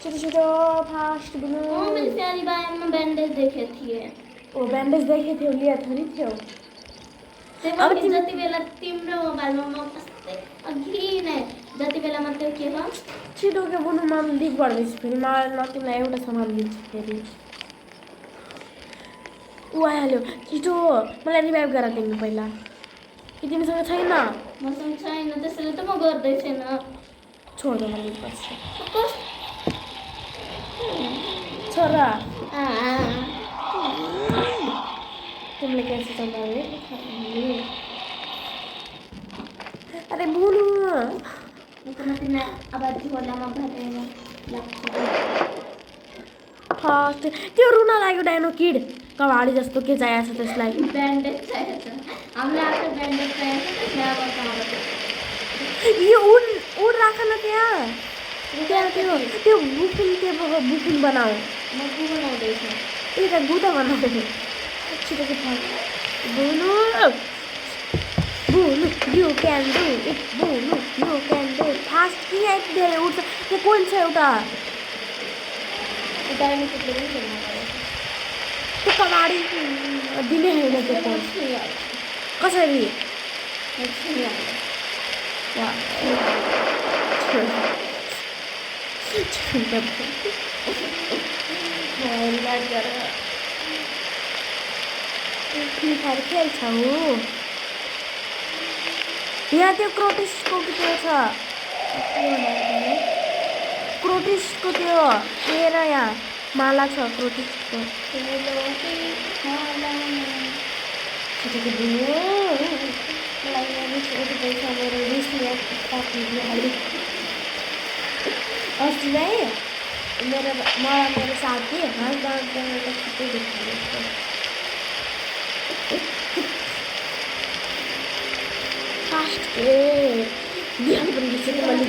छिटो छिटो फास्ट बुनु मैले प्यारी बायामा ब्यान्डेज देखे थिएँ ओ ब्यान्डेज देखे थियो लिया थोरै थियो अब जति बेला तिम्रो मोबाइलमा म कस्तै अघि नै जति बेला मात्रै के हो छिटो के बुनु म लिभ गर्दैछु फेरि मलाई न तिमीलाई एउटा सामान दिन्छु फेरि ऊ आइहाल्यो छिटो मलाई रिभाइभ गरेर दिनु पहिला कि तिमीसँग छैन मसँग छैन त्यसैले त म गर्दै छैन छोड म लिभ गर्छु छोरा तिमीले कैसे चल्दा रे अरे बुनु अब झोलामा भरेर लाग्छ फास्ट त्यो रुन लाग्यो डाइनो किड कबाडी जस्तो के चाहिएको छ त्यसलाई ब्यान्डेज चाहिएको छ हामीलाई आफ्नो ब्यान्डेज चाहिएको छ त्यसलाई अब कहाँबाट यो उड राख न त्यहाँ त्यो बुफिन बनाऊ म गु बनाउँदैछु त्यही त गु त बनाऊ छिटो Bunu you can do it Bunu you can do fast कि यति धेरै उठ्छ त्यो कोइन छ एउटा डाइनोसरले पनि खेल्नु पर्यो त्यो कबाडी दिने होइन त्यो कोइन कसरी फ्री फायर खेल्छौ यहाँ त्यो क्रोटिसको त्यो छ क्रोटिसको त्यो हेर यहाँ माला छ क्रोटिसको अस्ति नै मेरो साथी छिटो देखाएको फास्ट बिहान पनि त्यसरी मैले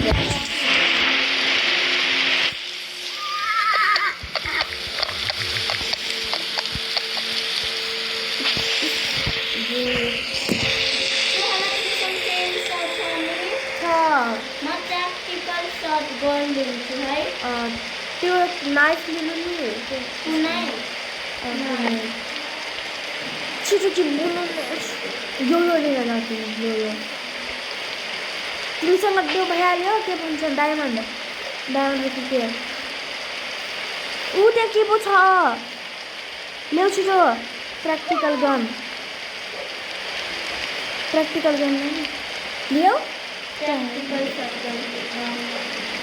त्यो नाइफ लिनु नि छिटो चिल्लो यो लिएर जाऊ यो तिमीसँग त्यो भइहाल्यो के भन्छ डायमन्ड कि के ऊ त्यहाँ के पो छ ल्याउ छिटो प्र्याक्टिकल गन ल्याऊ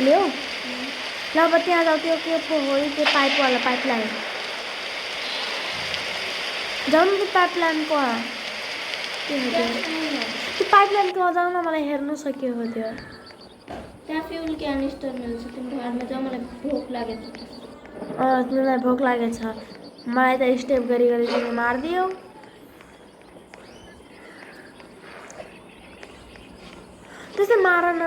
ल्याऊ ल अब त्यहाँ जाऊ त्यो के पो हो त्यो पाइपवाला पाइपलाइन जाउँ न त्यो पाइपलाइनको के हो त्यो पाइपलाइनको जाउँ न मलाई हेर्नु सक्यो हो त्यो त्यहाँ फ्युल क्यानिस्टर मिल्छ तिम्रो घरमा जाऊ मलाई भोक लागेको छ तिमीलाई भोक लागेछ मलाई त स्टेप गरी तिमी मारिदियो त्यस्तै मार न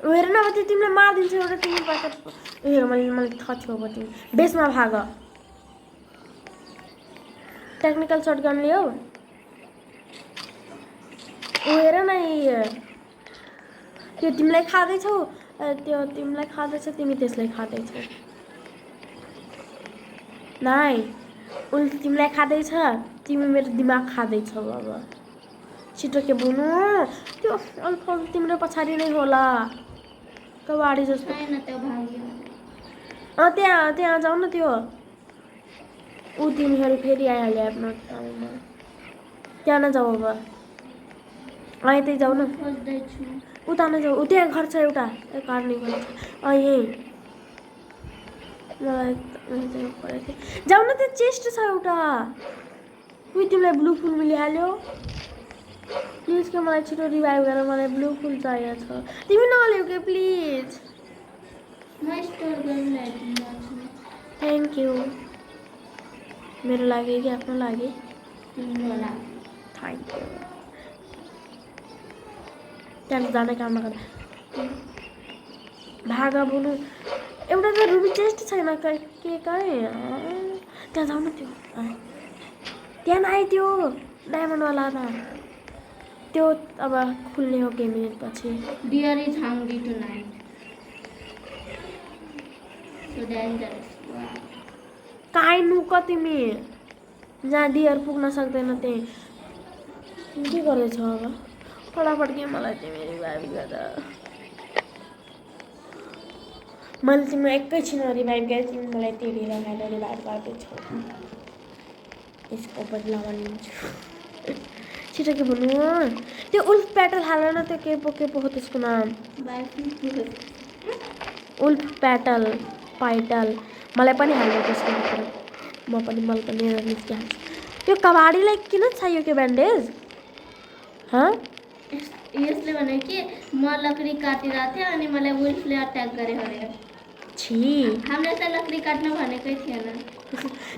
हेर न अब त्यो तिमीलाई मारिदिन्छ एउटा तिमी पैसा हेर मैले थाहा छु अब तिमी बेसमा भाग टेक्निकल सर्टगन लियो हेर न त्यो तिमीलाई खाँदैछौ त्यो तिमीलाई खाँदैछ तिमी त्यसलाई खाँदैछौ नाइ उल्टी तिमीलाई खाँदैछ तिमी मेरो दिमाग खाँदैछौ अब छिटो के बुनु त्यो अल्फा तिम्रो पछाडि नै होला कबाडी जस्तो त्यहाँ जाऊ न त्यो ऊ तिमीहरू फेरि आइहाल्यो आफ्नो ठाउँमा त्यहाँ न जाऊ अब त्यही जाऊ न उता नै जाऊ त्यहाँ घर छ एउटा कार्ने घर छ यहीँ मलाई जाऊ न त्यो चेस्ट छ एउटा उयो तिमीलाई ब्लू फुल मिलिहाल्यो प्लिज के मलाई छिटो रिभाइभ गर मलाई ब्लू फुल चाहिएको छ तिमी नल्याउ के प्लिज थ्याङ्क यू मेरो लागि कि आफ्नो लागि थ्याङ्क यू त्यहाँ जाने काम नगर्दा भागा बुनु एउटा त रुबी चेस्ट छैन के कहीँ त्यहाँ जाउँ न त्यो त्यहाँ आयो त्यो डायमन्डवाला त त्यो अब खुल्ने हो केही मिनट पछि dear is hungry tonight so dangerous काहीँ नुक तिमी जहाँ डियर पुग्न सक्दैन त्यही के गरेछौ अब फटाफट के मलाई तिमी रिभाइभ गर मैले तिम्रो एकैछिन रिभाइभ गरेँ तिमी मलाई तेरी लगाएर रिभाइभ गर्दैछौ यसको बदलामा लिन्छु छिटो के भन्नु त्यो उल्फ प्याटल हाल न त्यो के पो हो त्यसको नाम उल्फ प्याटल पाइटल मलाई पनि हाल्नु त्यसको भित्र म पनि मलाई पनि निस्किहाल्छु त्यो कबाडीलाई किन चाहियो के ब्यान्डेज यसले भने कि म लकडी काटिरहेको थिएँ अनि मलाई वुल्फले अट्याक गरे अरे छि हामीले त लकडी काट्न भनेकै थिएन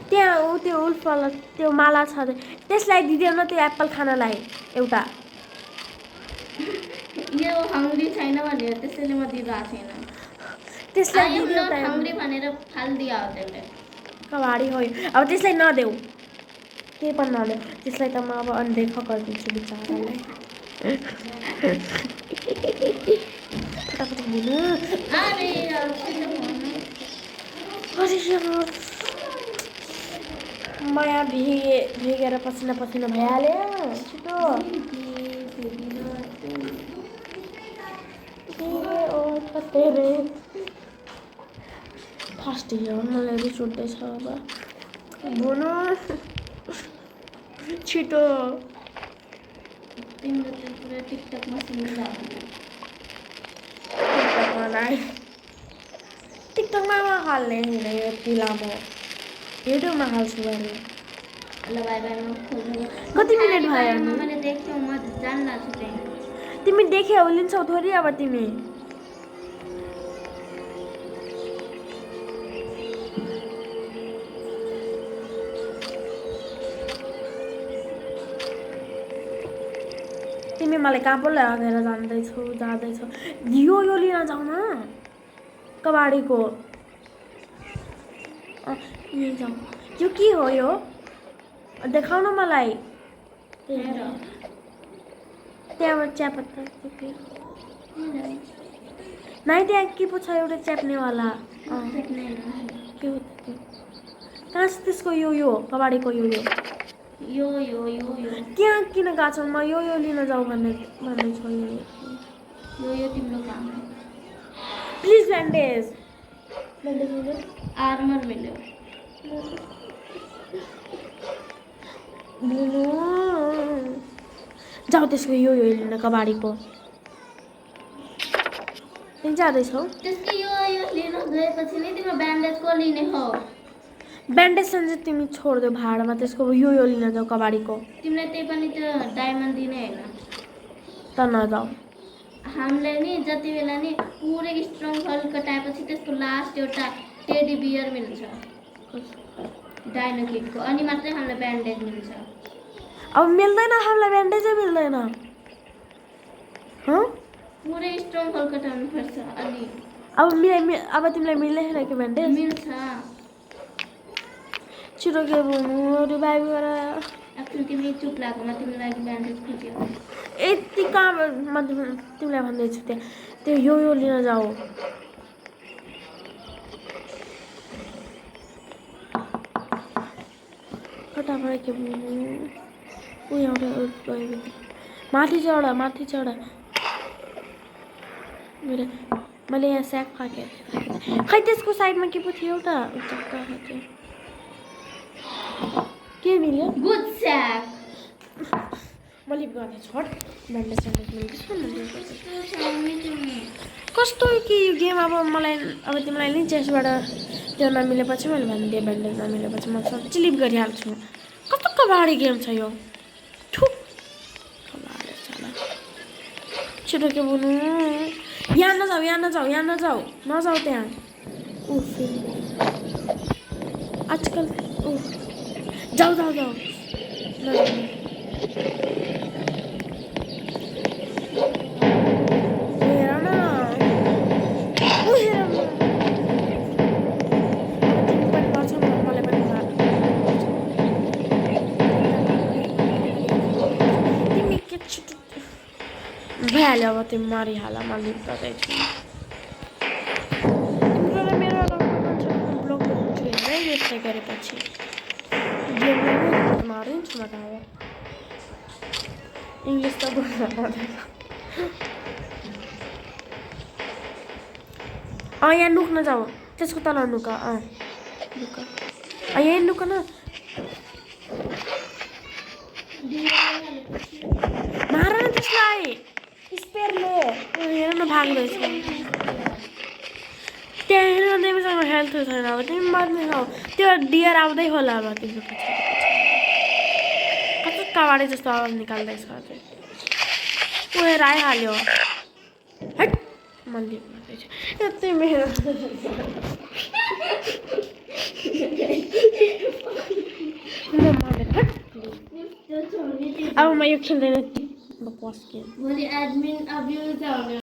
त्यहाँ त्यो उल्फवाला त्यो माला छ त्यसलाई दिँदैन त्यो एप्पल खानलाई एउटा यो हङ्ग्री छैन भनेर त्यसैले म दिइरहेको छैन त्यसलाई हङ्ग्री भनेर फालिदियो त्यसले कबाडी हो अब त्यसलाई नदेऊ केही पनि नदेऊ त्यसलाई त म अब अनदेखा गरिदिन्छु बिचरालाई फटाफट हुनु माया भिगेर पसिना भइहाल्यो छिटो फर्स्ट हिँड्यो मलाई रिस उठ्दैछ अब भुनु छिटो तिम्रो त पुरा टिकटकमा टिकटकमा हाल्ने हुँदैन यति लामो भिडियोमा हाल्छु मैले ल बाई बाई म खोज्नु कति मिनट भयो मैले देख्छु म जान लाग्छु त्यही तिमी देख्यौ लिन्छौ थोरै अब तिमी तिमी मलाई कहाँ पो लगेर जाँदैछौ यो लिन जाऊ न कबाडीको यहीँ जाऊ यो के हो यो देखाउ न मलाई त्यहाँबाट चियापत्ता नाइ त्यहाँ के पो छ एउटा च्याप्नेवाला के हो त्यो कहाँ छ त्यसको यो कबाडीको यो यो यो यो यो त्यहाँ किन गएको छौ म यो लिन जाऊ भन्दै छु यो तिम्रो काम हो प्लिज ब्यान्डेज मिल्यो आर्मर मिल्यो जाऊ त्यसको यो लिन कबाडीको तिमी जाँदैछौ त्यसको यो लिन गएपछि नै तिम्रो ब्यान्डेज को लिने हो ब्यान्डेज चाहिँ तिमी छोड्देऊ भाडामा त्यसको यो लिन जाऊ कबाडीको तिमीलाई त्यही पनि त्यो डायमन्ड दिने होइन त नजाऊ हामीले नि जति बेला नि पुरै स्ट्रङ होल्ड कटाएपछि त्यसको लास्ट एउटा टेडी बियर मिल्छ डाइनो किडको अनि मात्रै हामीलाई ब्यान्डेज मिल्छ अब मिल्दैन हामीलाई ब्यान्डेजै मिल्दैन पुरै स्ट्रङ होल्ड कटाउनु पर्छ अनि अब तिमीलाई मिल्दैन कि ब्यान्डेज मिल्छ छिटो के भन्नु रिभाइभ गर एक्चुअली तिमी चुप लागेकोमा तिम्रो लागि ब्यान्डेज खोज्यो यति कहाँ म तिमीलाई भन्दैछु त्यो यो लिन जाऊ फटाफट के भन्नु एउटा माथि चढ मैले यहाँ स्याक फाँकेँ खै त्यसको साइडमा के पो थियो एउटा के मिल्यो गुड स्याक म लिप गर्ने छोड कस्तो कि यो गेम अब तिमीलाई नि चेसबाट त्यो नमिलेपछि मैले भनिदिएँ ब्यान्डेज नमिलेपछि म साँच्चै लिप गरिहाल्छु कस्तो कबाडी गेम छ यो छिटो के भन्नु यहाँ नजाऊ त्यहाँ आजकल जाऊ भइहाल्यो अब तिमी मारिहाल म लिप गर्दैछु तिम्रो र मेरो ब्लक गर्छु होइन यसले गरेपछि गेमलाई मारिन्छु म त अब इङ्ग्लिस त बोल्न पर्दैन यहाँ लुक्न जाऊ त्यसको तल लुक यहाँ लुक न मार न त्यसलाई स्पेयरले हेर न भाग्दैछ त्यहाँ हेर तिमीसँग हेल्थ छैन अब तिमी मर्नेछौ त्यो डियर आउँदै होला अब तिम्रो पछाडि कस्तो कबाडी जस्तो आवाज निकाल्दैछ ऊ हेर आइहाल्यो हट मन्दिर गर्दैछु तिमी अब म यो खेल्दैन बकवास गेम भोलि एडमिन अब्युज